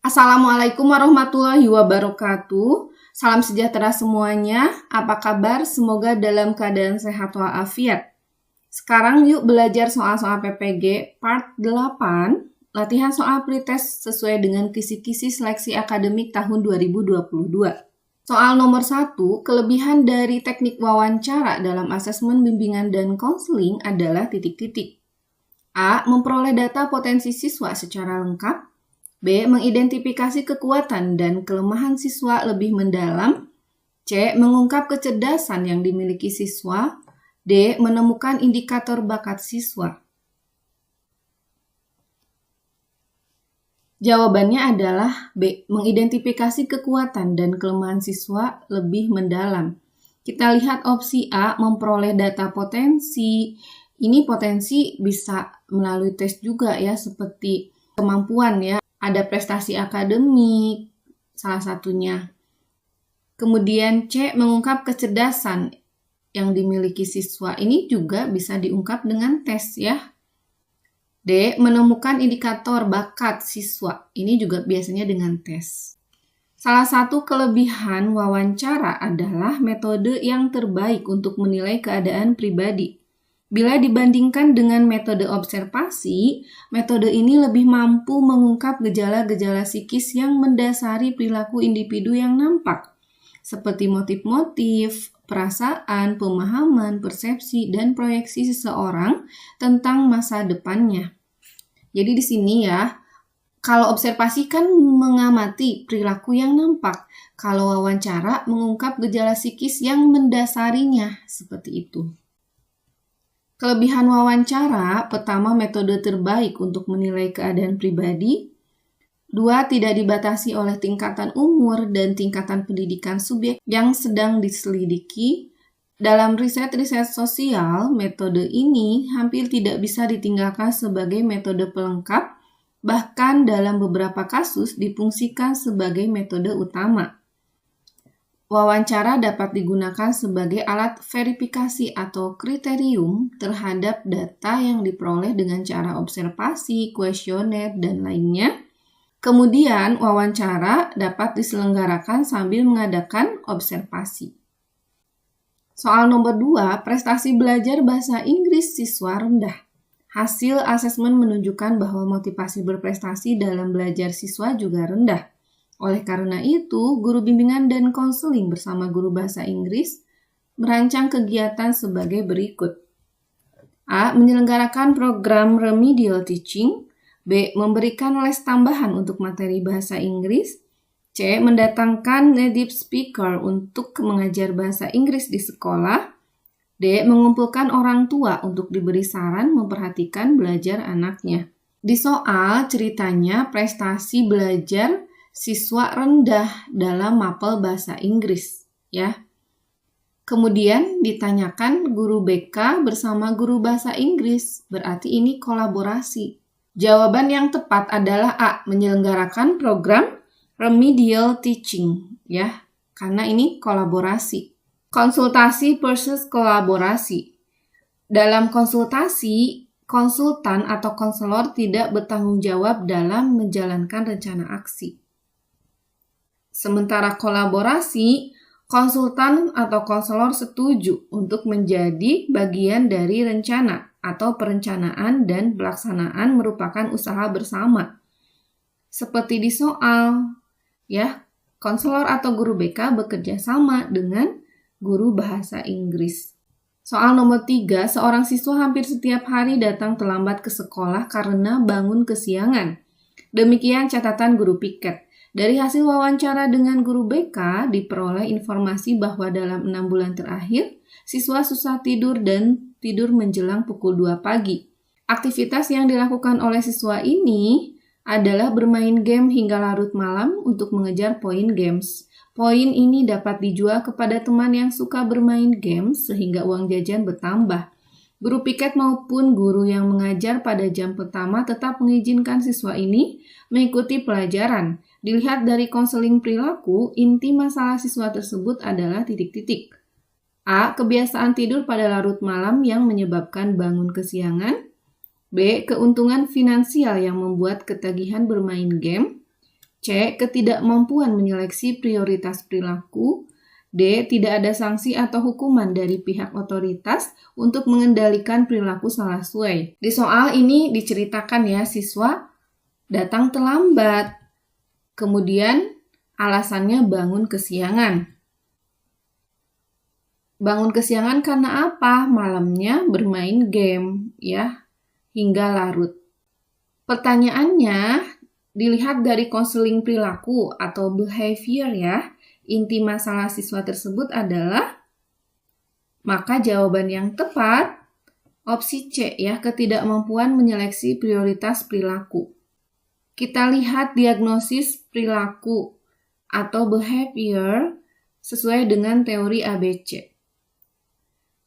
Assalamualaikum warahmatullahi wabarakatuh. Salam sejahtera semuanya. Apa kabar? Semoga dalam keadaan sehat walafiat. Sekarang yuk belajar soal-soal PPG part 8, latihan soal pretest sesuai dengan kisi-kisi seleksi akademik tahun 2022. Soal nomor 1, kelebihan dari teknik wawancara dalam asesmen bimbingan dan konseling adalah titik-titik. A. Memperoleh data potensi siswa secara lengkap. B. Mengidentifikasi kekuatan dan kelemahan siswa lebih mendalam. C. Mengungkap kecerdasan yang dimiliki siswa. D. Menemukan indikator bakat siswa. Jawabannya adalah B. Mengidentifikasi kekuatan dan kelemahan siswa lebih mendalam. Kita lihat opsi A, memperoleh data potensi. Ini potensi bisa melalui tes juga ya, seperti kemampuan ya. Ada prestasi akademik, salah satunya. Kemudian C, mengungkap kecerdasan yang dimiliki siswa. Ini juga bisa diungkap dengan tes ya. D, menemukan indikator bakat siswa. Ini juga biasanya dengan tes. Salah satu kelebihan wawancara adalah metode yang terbaik untuk menilai keadaan pribadi. Bila dibandingkan dengan metode observasi, metode ini lebih mampu mengungkap gejala-gejala psikis yang mendasari perilaku individu yang nampak, seperti motif-motif, perasaan, pemahaman, persepsi, dan proyeksi seseorang tentang masa depannya. Jadi di sini ya, kalau observasi kan mengamati perilaku yang nampak, kalau wawancara mengungkap gejala psikis yang mendasarinya, seperti itu. Kelebihan wawancara, pertama metode terbaik untuk menilai keadaan pribadi. 2, tidak dibatasi oleh tingkatan umur dan tingkatan pendidikan subjek yang sedang diselidiki. Dalam riset-riset sosial, metode ini hampir tidak bisa ditinggalkan sebagai metode pelengkap, bahkan dalam beberapa kasus difungsikan sebagai metode utama. Wawancara dapat digunakan sebagai alat verifikasi atau kriterium terhadap data yang diperoleh dengan cara observasi, kuesioner, dan lainnya. Kemudian, wawancara dapat diselenggarakan sambil mengadakan observasi. Soal nomor 2, prestasi belajar bahasa Inggris siswa rendah. Hasil asesmen menunjukkan bahwa motivasi berprestasi dalam belajar siswa juga rendah. Oleh karena itu, guru bimbingan dan konseling bersama guru bahasa Inggris merancang kegiatan sebagai berikut. A. Menyelenggarakan program remedial teaching. B. Memberikan les tambahan untuk materi bahasa Inggris. C. Mendatangkan native speaker untuk mengajar bahasa Inggris di sekolah. D. Mengumpulkan orang tua untuk diberi saran memperhatikan belajar anaknya. Di soal ceritanya prestasi belajar siswa rendah dalam mapel bahasa Inggris, ya. Kemudian ditanyakan guru BK bersama guru bahasa Inggris, berarti ini kolaborasi. Jawaban yang tepat adalah A, menyelenggarakan program remedial teaching, ya, karena ini kolaborasi. Konsultasi versus kolaborasi. Dalam konsultasi, konsultan atau konselor tidak bertanggung jawab dalam menjalankan rencana aksi. Sementara kolaborasi, konsultan atau konselor setuju untuk menjadi bagian dari rencana atau perencanaan dan pelaksanaan merupakan usaha bersama. Seperti di soal, ya, konselor atau guru BK bekerja sama dengan guru bahasa Inggris. Soal nomor 3, seorang siswa hampir setiap hari datang terlambat ke sekolah karena bangun kesiangan. Demikian catatan guru piket. Dari hasil wawancara dengan guru BK, diperoleh informasi bahwa dalam 6 bulan terakhir, siswa susah tidur dan tidur menjelang pukul 2 pagi. Aktivitas yang dilakukan oleh siswa ini adalah bermain game hingga larut malam untuk mengejar poin games. Poin ini dapat dijual kepada teman yang suka bermain games sehingga uang jajan bertambah. Guru piket maupun guru yang mengajar pada jam pertama tetap mengizinkan siswa ini mengikuti pelajaran. Dilihat dari konseling perilaku, inti masalah siswa tersebut adalah titik-titik. A. Kebiasaan tidur pada larut malam yang menyebabkan bangun kesiangan. B. Keuntungan finansial yang membuat ketagihan bermain game. C. Ketidakmampuan menyeleksi prioritas perilaku. D. Tidak ada sanksi atau hukuman dari pihak otoritas untuk mengendalikan perilaku salah sesuai. Di soal ini diceritakan ya, siswa datang terlambat. Kemudian alasannya bangun kesiangan. Bangun kesiangan karena apa? Malamnya bermain game ya, hingga larut. Pertanyaannya dilihat dari konseling perilaku atau behavior ya. Inti masalah siswa tersebut adalah, maka jawaban yang tepat opsi C ya, ketidakmampuan menyeleksi prioritas perilaku. Kita lihat diagnosis perilaku atau behavior sesuai dengan teori ABC.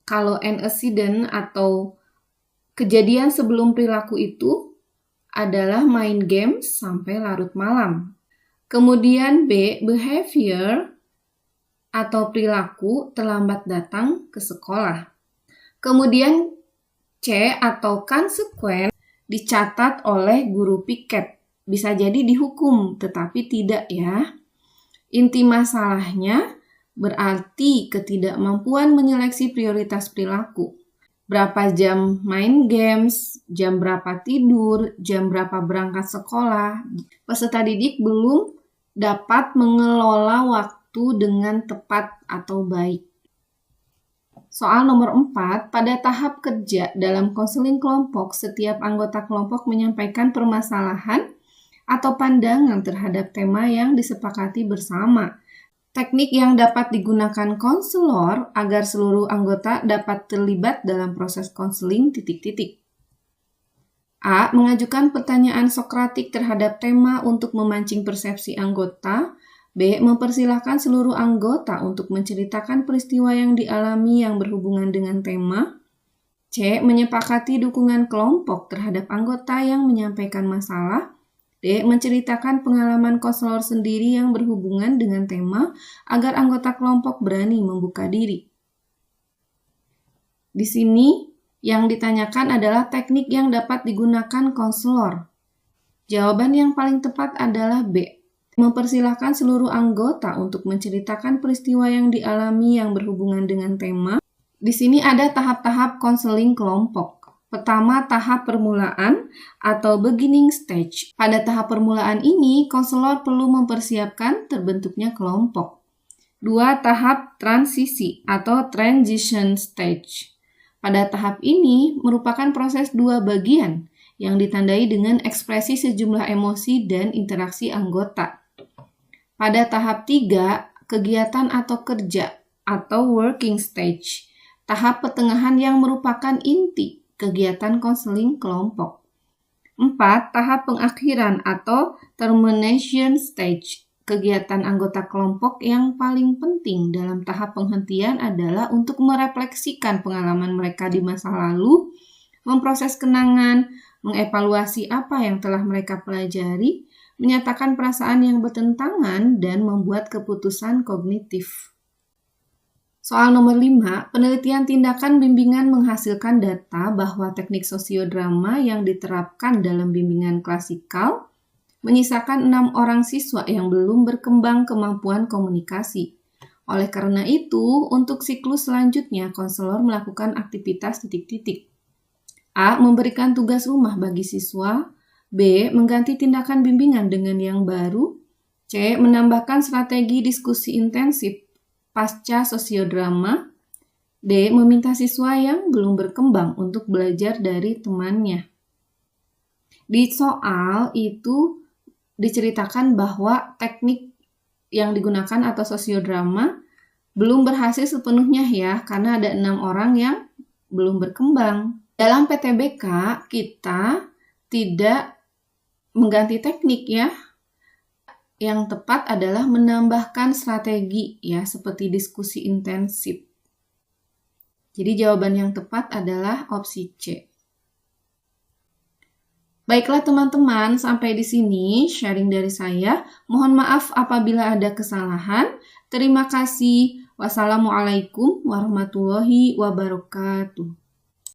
Kalau antecedent atau kejadian sebelum perilaku itu adalah main game sampai larut malam. Kemudian B, behavior atau perilaku terlambat datang ke sekolah. Kemudian C atau consequence dicatat oleh guru piket. Bisa jadi dihukum, tetapi tidak ya. Inti masalahnya berarti ketidakmampuan menyeleksi prioritas perilaku. Berapa jam main games, jam berapa tidur, jam berapa berangkat sekolah. Peserta didik belum dapat mengelola waktu dengan tepat atau baik. Soal nomor 4, pada tahap kerja dalam konseling kelompok, setiap anggota kelompok menyampaikan permasalahan atau pandangan terhadap tema yang disepakati bersama. Teknik yang dapat digunakan konselor agar seluruh anggota dapat terlibat dalam proses konseling ... A. Mengajukan pertanyaan sokratik terhadap tema untuk memancing persepsi anggota. B. Mempersilahkan seluruh anggota untuk menceritakan peristiwa yang dialami yang berhubungan dengan tema. C. Menyepakati dukungan kelompok terhadap anggota yang menyampaikan masalah. D. Menceritakan pengalaman konselor sendiri yang berhubungan dengan tema agar anggota kelompok berani membuka diri. Di sini yang ditanyakan adalah teknik yang dapat digunakan konselor. Jawaban yang paling tepat adalah B. Mempersilahkan seluruh anggota untuk menceritakan peristiwa yang dialami yang berhubungan dengan tema. Di sini ada tahap-tahap konseling kelompok. Pertama, tahap permulaan atau beginning stage. Pada tahap permulaan ini, konselor perlu mempersiapkan terbentuknya kelompok. 2. Tahap transisi atau transition stage. Pada tahap ini merupakan proses dua bagian yang ditandai dengan ekspresi sejumlah emosi dan interaksi anggota. Pada tahap 3, kegiatan atau kerja atau working stage. Tahap pertengahan yang merupakan inti kegiatan konseling kelompok. 4. Tahap pengakhiran atau termination stage. Kegiatan anggota kelompok yang paling penting dalam tahap penghentian adalah untuk merefleksikan pengalaman mereka di masa lalu, memproses kenangan, mengevaluasi apa yang telah mereka pelajari, menyatakan perasaan yang bertentangan, dan membuat keputusan kognitif. Soal nomor 5, penelitian tindakan bimbingan menghasilkan data bahwa teknik sosiodrama yang diterapkan dalam bimbingan klasikal menyisakan 6 orang siswa yang belum berkembang kemampuan komunikasi. Oleh karena itu, untuk siklus selanjutnya, konselor melakukan aktivitas ... A. Memberikan tugas rumah bagi siswa. B. Mengganti tindakan bimbingan dengan yang baru. C. Menambahkan strategi diskusi intensif pasca sosiodrama. D. Meminta siswa yang belum berkembang untuk belajar dari temannya. Di soal itu diceritakan bahwa teknik yang digunakan atau sosiodrama belum berhasil sepenuhnya ya, karena ada 6 orang yang belum berkembang. Dalam PTBK kita tidak mengganti teknik ya. Yang tepat adalah menambahkan strategi ya, seperti diskusi intensif. Jadi jawaban yang tepat adalah opsi C. Baiklah teman-teman, sampai di sini sharing dari saya. Mohon maaf apabila ada kesalahan. Terima kasih. Wassalamualaikum warahmatullahi wabarakatuh.